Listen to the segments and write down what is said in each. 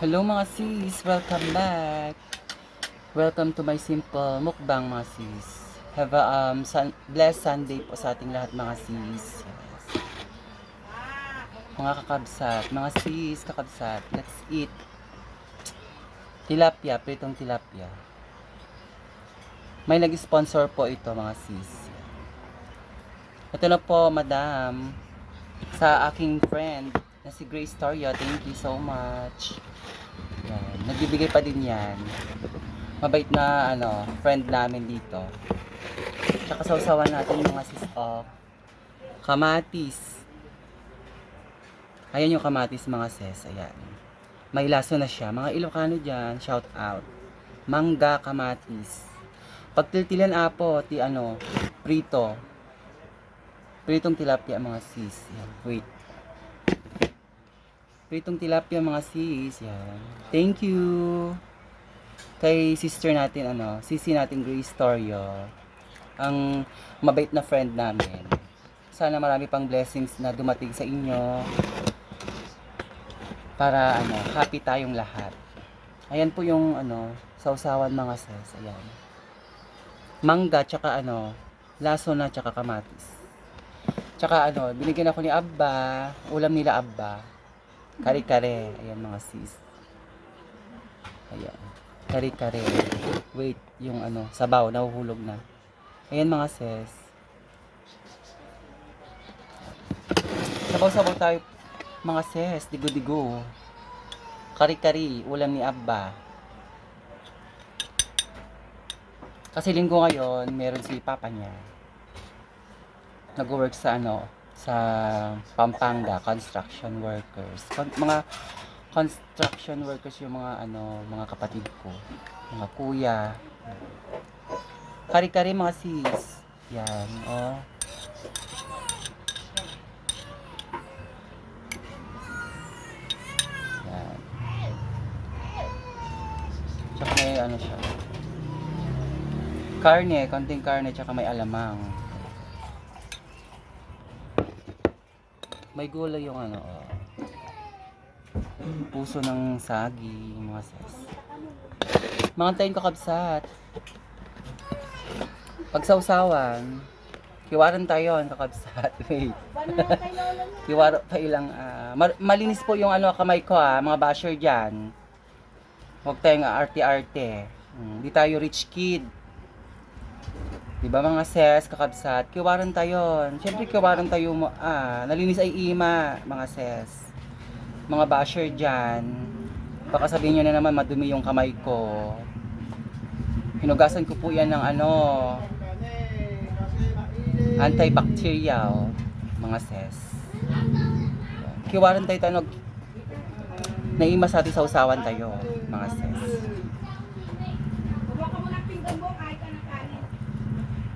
Hello mga sis, welcome back. Welcome to my simple mukbang mga sis. Have a blessed Sunday po sa ating lahat mga sis. Yes. Mga kakabsat, mga sis, kakabsat, let's eat. Tilapia, pritong tilapia. May nag-sponsor po ito mga sis. Ito na po madam, sa aking friend na si Grace Toria. Thank you so much. Yan. Nagbibigay pa din yan. Mabait na friend namin dito. Tsaka sausawan natin mga sis of kamatis. Ayan yung kamatis mga sis. Ayan. May laso na siya. Mga Ilocano dyan, shout out. Mangga kamatis. Pagtiltilan apo, prito. Pritong tilapia mga sis. Yan. Wait. Pritong tilapia mga sis. Yan. Thank you. Kay sister natin, sisi natin Grace Torio. Ang mabait na friend namin. Sana marami pang blessings na dumating sa inyo. Para, happy tayong lahat. Ayan po yung, sausawan mga sis. Ayan. Mangga, tsaka, laso na, tsaka kamatis. Tsaka, binigyan ako ni Abba. Ulam nila Abba. Kare-kare. Ayan mga sis. Ayan. Kare-kare. Wait, yung sabaw, nahuhulog na. Ayan mga sis. Sabaw-sabaw tayo mga sis. Digo-digo. Kare-kare. Ulam ni Abba. Kasi linggo ngayon, meron si papa niya. Nag-work sa sa Pampanga, construction workers. Mga construction workers yung mga kapatid ko, mga kuya. Kari-kari mga sis. Yan, oh. Yan. Tsaka may siya. Karne, konting karne, tsaka may alamang. May gulay yung puso ng saging, mga sis. Mga tayo kakabsat. Pagsawsawan, kiwaran tayo ang kakabsat. Wait. Kiwaro pa ilang, malinis po yung kamay ko mga basher dyan. Huwag tayong arte-arte. Di tayo rich kid. Diba mga ses, kakabsat, kiwaran tayo. Siyempre kiwaran tayo, nalinis ay ima, mga ses. Mga basher dyan. Baka sabihin nyo na naman, madumi yung kamay ko. Hinugasan ko po yan ng antibacterial, mga ses. Kiwaran tayo, naima sa ating sausawan tayo, mga ses.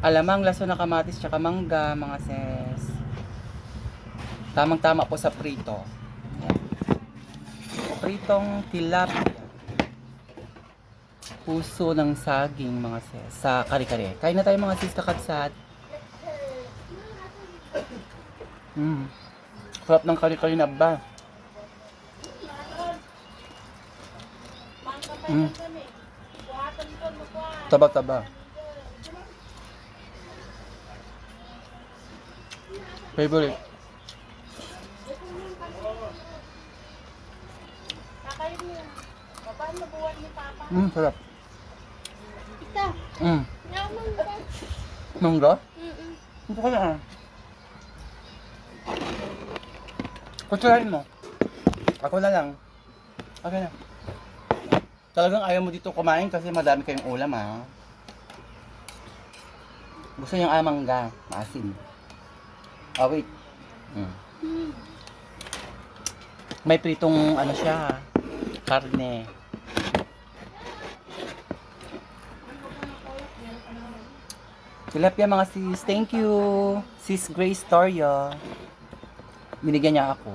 Alamang, laso na kamatis, tsaka mangga, mga ses. Tamang-tama po sa prito. Ayan. Pritong tilapia. Puso ng saging, mga ses. Sa kare-kare. Kain na tayo mga sis kakabsat. Sarap ng kare-kare na ba? Taba-taba. Favorite. Sarap. Ito. Mangga? Ito ka na Kutsurahin mo. Ako na lang. Okay na. Talagang ayaw mo dito kumain kasi madami kayong ulam Gusto niyang mangga. Maasim. Wait. May pritong siya, karne. Tilapia mga sis. Thank you. Sis Grace Torio. Binigyan niya ako.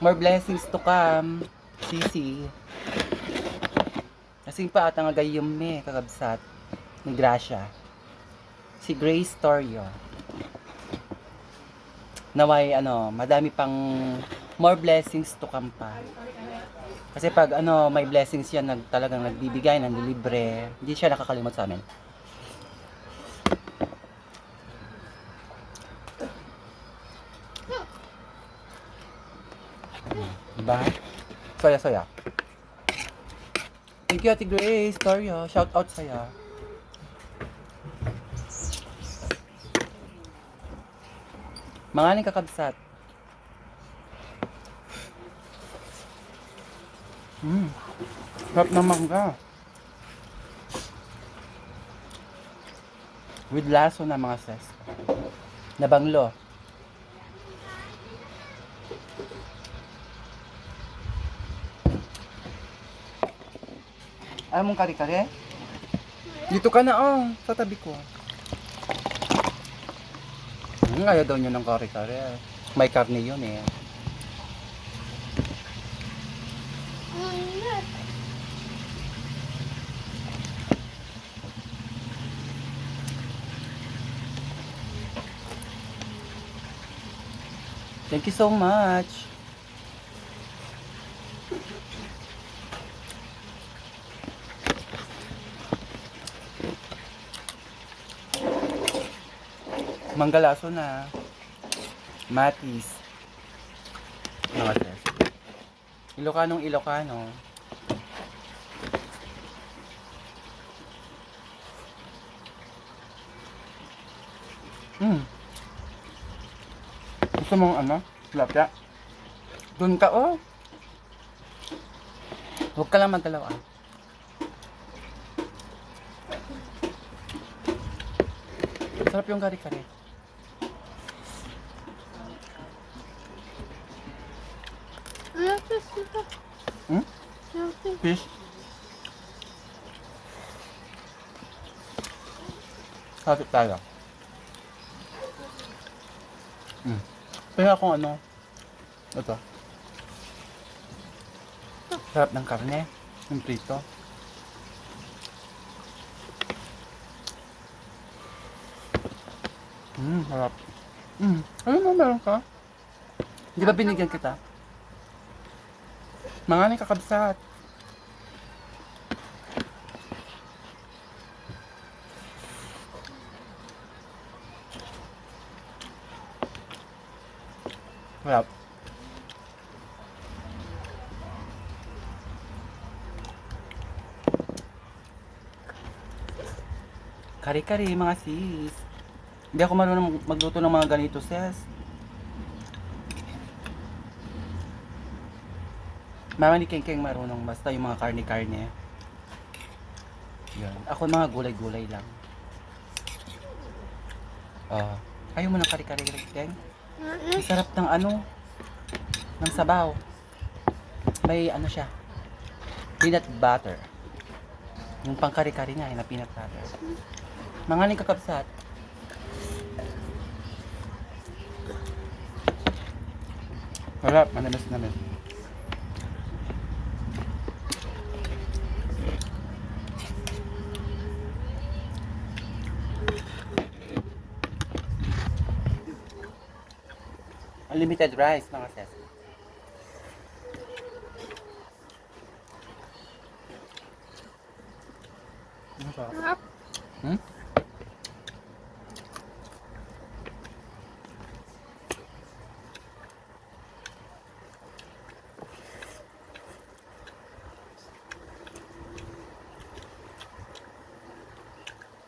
More blessings to come. Sisi. Kasing pa ata nga gayom kakabsat. Ni Gracia. Si Grace Torio. naway madami pang more blessings to come pa. Kasi pag may blessings yan talagang nagbibigay ng libre, hindi siya nakakalimot sa amin. Diba? Saya-saya. Thank you, Ate Grace, Torio. Shout out saya. Mga ning kakabsat. Sarap ng mangga. With laso na mga ses. Nabanglo. Ayaw mong kare-kare? Dito ka na sa tabi ko. Ayaw daw niya ng kare-kare. May karne yun eh. Thank you so much. Manggalaso na. Matis. Mga ses. Ilocanong Ilocano. Gusto mong tilapia? Doon ka Huwag ka lang magdalaw Sarap yung kare-kare. Fish? Sakit tayo. Pero akong ito. Sarap ng karne. Yung prito. Sarap. Ano mo meron ka? Di ba binigyan kita? Mga ning kakabsat. Sarap. Kare-kare mga sis. Hindi ako marunong magluto ng mga ganito, sis. Mama ni Keng marunong, basta yung mga karne-karne. Yan. Ako mga gulay-gulay lang. Ayaw mo ng kare-kare, Keng? Ang sarap ng ng sabaw. May siya. Peanut butter. Yung pang kare-kare nga, na peanut butter. Mga ning kakabsat. Sarap, manamis namin. Unlimited rice, mga sis. Sarap.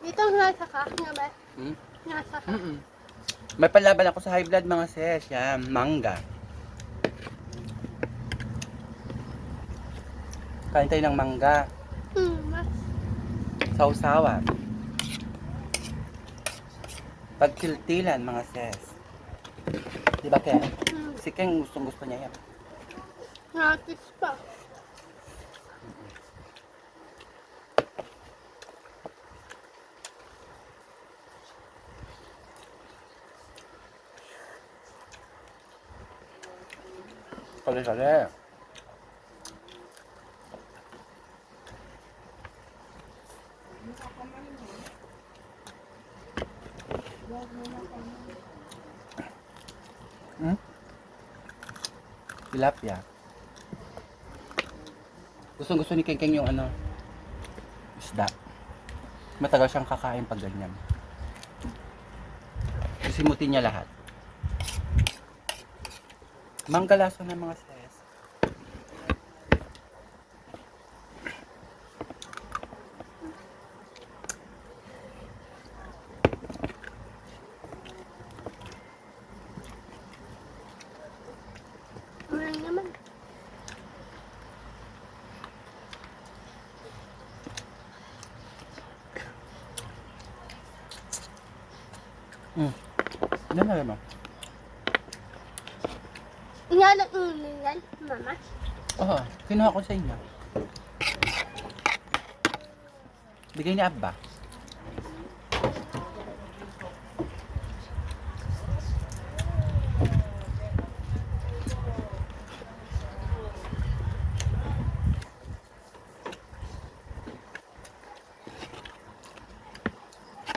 Dito nasa ka nga ba? Nasa ka. May palaban ako sa high blood, mga sis. Yan, mangga. Kain tayo ng mangga. Mas. Sausawan. Pagtiltilan, mga sis. Diba, Ken? Si Ken gusto niya yan. Gratis pa. Kali-kali. Tilapia. Gustong gusto ni Kengkeng yung ano, isda. Matagal siyang kakain pag ganyan. Sisimutin niya lahat. Manggalaso ng mga sis. Ano naman? Ano na naman? Inalak mo yan, mama. Oo, kinuha ko sa inyo. Bigay ni Abba.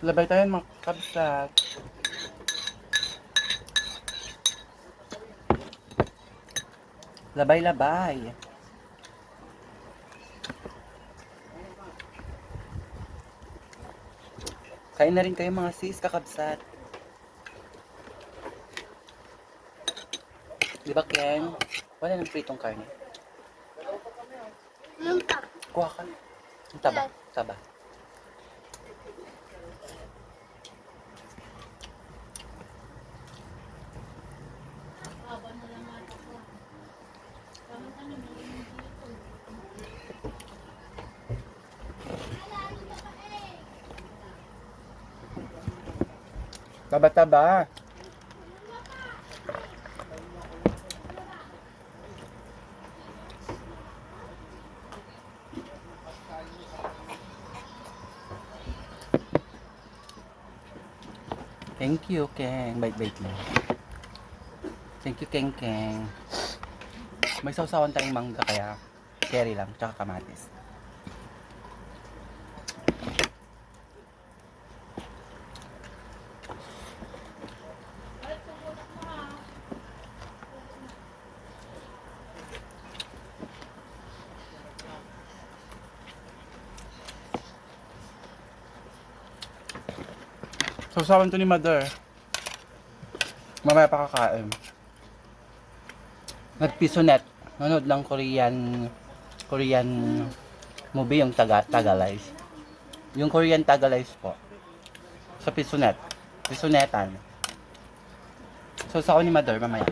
Labay tayo mga kabsat. Labay-labay. Kain na rin kayo mga sis, kakabsat. Di ba, Ken? Wala nang pritong karne. Yung pa. Kuha ka. Ang taba. Taba. Taba-taba. Thank you, Keng. Bait-bait mo. Thank you, Keng Keng. May sausawan tayong mangga kaya carry lang, tsaka kamatis. Sausawan to ni Mother. Mamaya pa kakain. Nagpisonet. Nanood ng Korean movie yung Tagalize. Yung Korean Tagalize po. Sa Pisonet. Pisonetan. Sausawan ni Mother mamaya.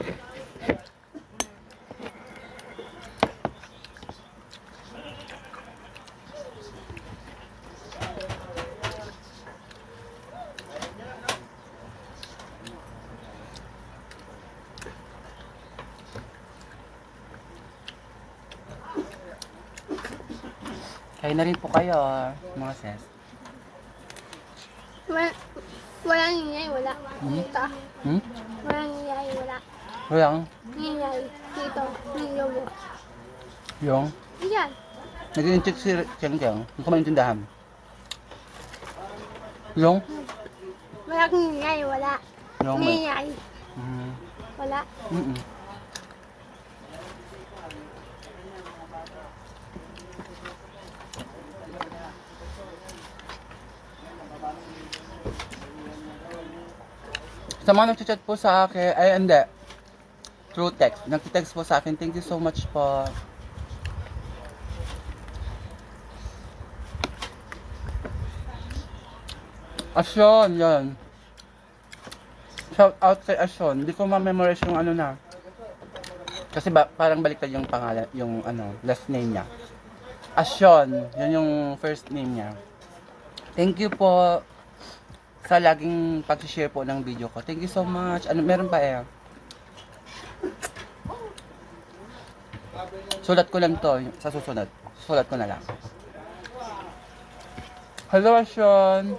Kain na rin po kayo, mga sis. Walang niyay, wala. Hmm? Dito. Hmm? Walang niyay, wala. Walang Niyay. Dito. Ninyo mo. yung Yan. nag-i-check si Keng Keng. Hindi ko maintindahan. Yung? Walang niyay, wala. Yung may... Niyay. Mm, Wala. mm. Sa mga nag-chat po sa akin, ay hindi. Through text. Nag-text po sa akin. Thank you so much po. Asyon, yan. Shout out kay Asyon. Hindi ko ma-memorize yung ano na. Kasi parang baliktad yung pangalan, yung ano, last name niya. Asyon, yan yung first name niya. Thank you po sa laging pag-share po ng video ko. Thank you so much. Ano, meron pa eh. Sulat ko lang to sa susunod. Sulat ko na lang. Hello, Asyon.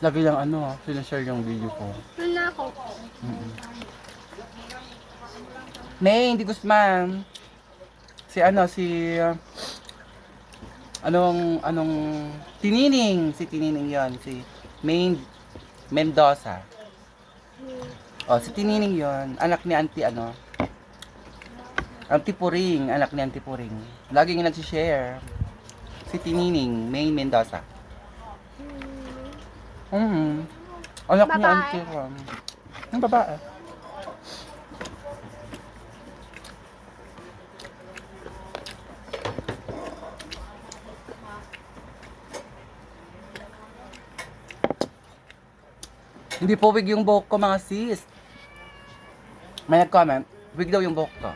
Lagi lang ano, sinashare yung video ko. Ano na ako? May, hindi Guzman. Si ano, si... anong... Tinining. Si Tinining yon, si May Mendoza. Oh, si Tinining yon, anak ni Auntie ano? Auntie Puring, anak ni Auntie Puring. Laging nag-share. Si Tinining, May Mendoza. Anak ni Babae. Auntie Ram. Ang babae. Hindi po wig yung buhok ko mga sis. May nag-comment, wig daw yung buhok ko.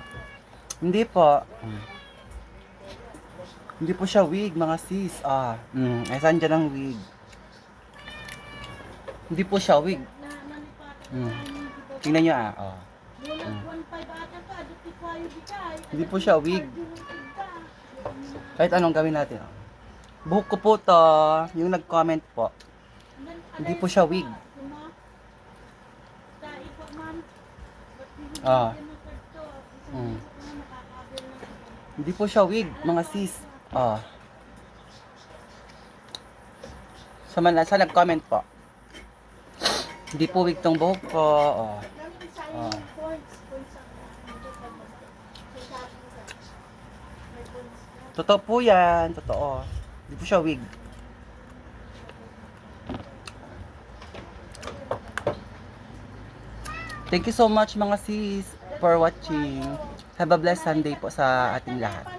Hindi po. Hindi po siya wig mga sis. Ay saan dyan ang wig? Hindi po siya wig. Tingnan nyo Hindi po siya wig. Kahit anong gawin natin. Buhok ko po to. Yung nag-comment po. Hindi po siya wig. Hindi po siya wig, mga sis. Sa nag-comment po. Hindi po wig tong buhok ko. Totoo po yan. Totoo. Hindi po siya wig. Thank you so much mga sis for watching. Have a blessed Sunday po sa ating lahat.